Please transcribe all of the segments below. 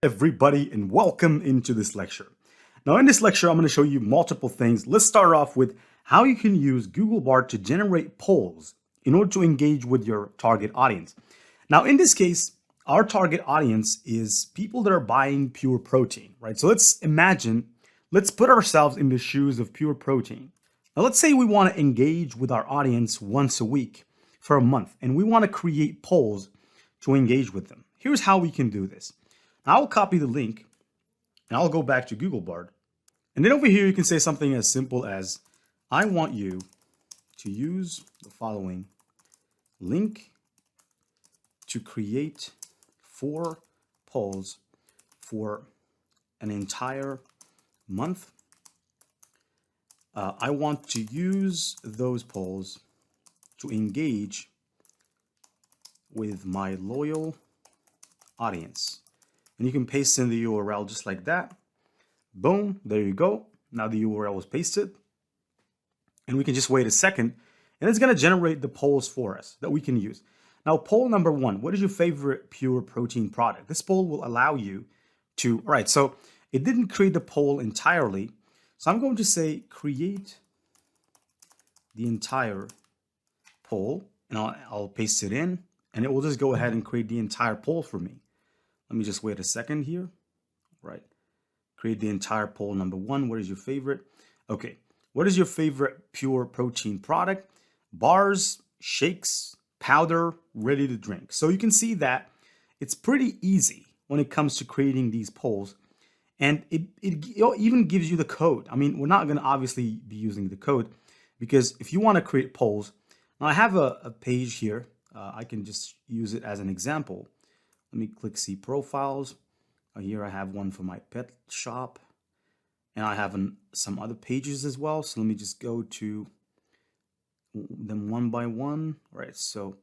Everybody, and welcome into this lecture. Now in this lecture, I'm going to show you multiple things. Let's start off with how you can use Google Bard to generate polls in order to engage with your target audience. Now in this case, our target audience is people that are buying pure protein, right? So let's put ourselves in the shoes of pure protein. Now let's say we want to engage with our audience once a week for a month, and we want to create polls to engage with them. Here's how we can do this. I'll copy the link and I'll go back to Google Bard. And then over here, you can say something as simple as, I want you to use the following link to create 4 polls for an entire month. I want to use those polls to engage with my loyal audience. And you can paste in the URL just like that. Boom, there you go. Now the URL is pasted. And we can just wait a second, and it's going to generate the polls for us that we can use. Now, poll number 1, what is your favorite pure protein product? This poll will allow you to, all right, so it didn't create the poll entirely. So I'm going to say create the entire poll, and I'll paste it in, and it will just go ahead and create the entire poll for me. Let me just wait a second here. Right. Create the entire poll number 1. What is your favorite? Okay. What is your favorite pure protein product? Bars, shakes, powder, ready to drink. So you can see that it's pretty easy when it comes to creating these polls. And it even gives you the code. I mean, we're not going to obviously be using the code because if you want to create polls, now I have a page here. I can just use it as an example. Let me click see profiles. Here I have one for my pet shop, and I have some other pages as well. So let me just go to them one by one. All right, so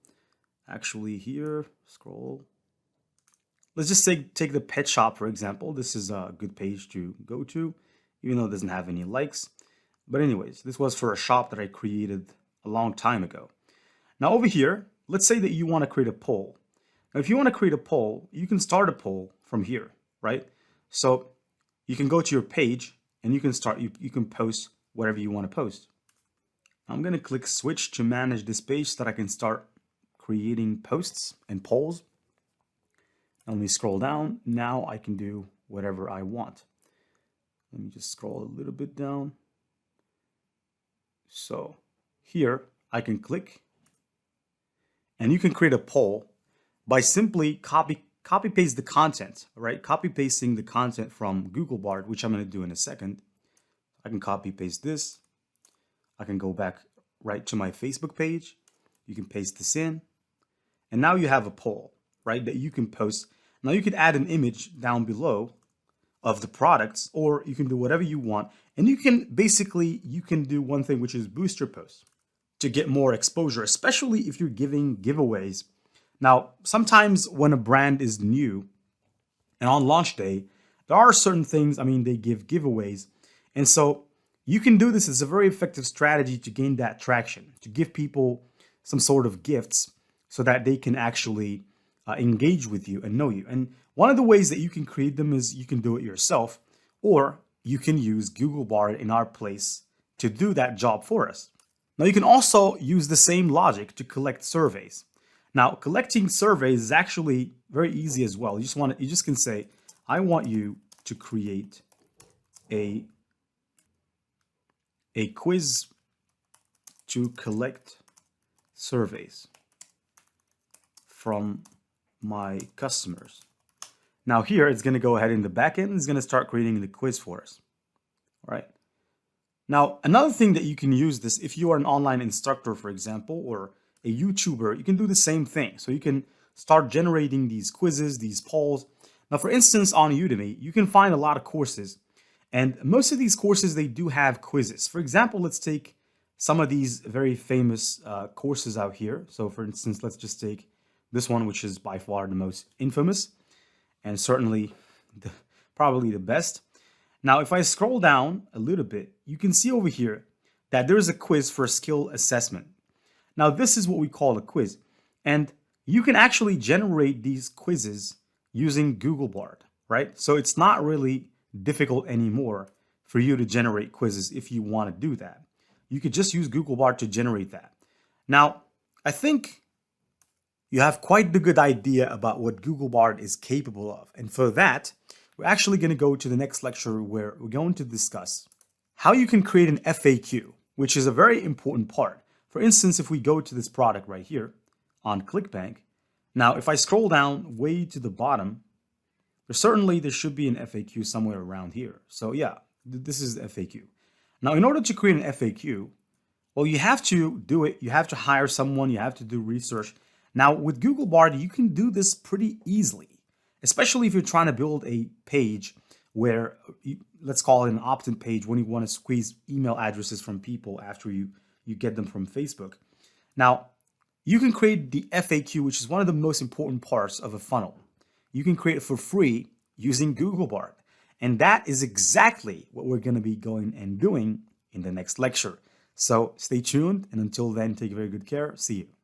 actually here, scroll. Let's just take the pet shop, for example. This is a good page to go to, even though it doesn't have any likes. But anyways, this was for a shop that I created a long time ago. Now over here, let's say that you want to create a poll. Now, if you want to create a poll, you can start a poll from here, right? So you can go to your page and you can post whatever you want to post. I'm going to click switch to manage this page so that I can start creating posts and polls. Now, let me scroll down. Now I can do whatever I want. Let me just scroll a little bit down. So here I can click and you can create a poll by simply copy paste the content, right? Copy pasting the content from Google Bard, which I'm going to do in a second. I can copy paste this. I can go back right to my Facebook page. You can paste this in. And now you have a poll, right, that you can post. Now you could add an image down below of the products, or you can do whatever you want. And you can do one thing, which is boost your posts to get more exposure, especially if you're giving giveaways. Now, sometimes when a brand is new and on launch day, there are certain things, they give giveaways. And so you can do this as a very effective strategy to gain that traction, to give people some sort of gifts so that they can actually engage with you and know you. And one of the ways that you can create them is you can do it yourself, or you can use Google Bard in our place to do that job for us. Now, you can also use the same logic to collect surveys. Now, collecting surveys is actually very easy as well. You just can say, I want you to create a quiz to collect surveys from my customers. Now here, it's going to go ahead in the backend. It's going to start creating the quiz for us. All right. Now, another thing that you can use this, if you are an online instructor, for example, or a YouTuber, you can do the same thing. So you can start generating these quizzes, these polls. Now, for instance, on Udemy, you can find a lot of courses. And most of these courses, they do have quizzes. For example, let's take some of these very famous courses out here. So for instance, let's just take this one, which is by far the most infamous and certainly probably the best. Now, if I scroll down a little bit, you can see over here that there is a quiz for skill assessment. Now, this is what we call a quiz. And you can actually generate these quizzes using Google Bard. right? So it's not really difficult anymore for you to generate quizzes if you want to do that. You could just use Google Bard to generate that. Now, I think you have quite the good idea about what Google Bard is capable of. And for that, we're actually going to go to the next lecture where we're going to discuss how you can create an FAQ, which is a very important part. For instance, if we go to this product right here on ClickBank, now if I scroll down way to the bottom, there should be an FAQ somewhere around here. So yeah, this is the FAQ. Now, in order to create an FAQ, well, you have to do it. You have to hire someone. You have to do research. Now, with Google Bard, you can do this pretty easily, especially if you're trying to build a page where, let's call it an opt-in page when you want to squeeze email addresses from people after you get them from Facebook. Now, you can create the FAQ, which is one of the most important parts of a funnel. You can create it for free using Google Bard. And that is exactly what we're going to be going and doing in the next lecture. So stay tuned, and until then, take very good care. See you.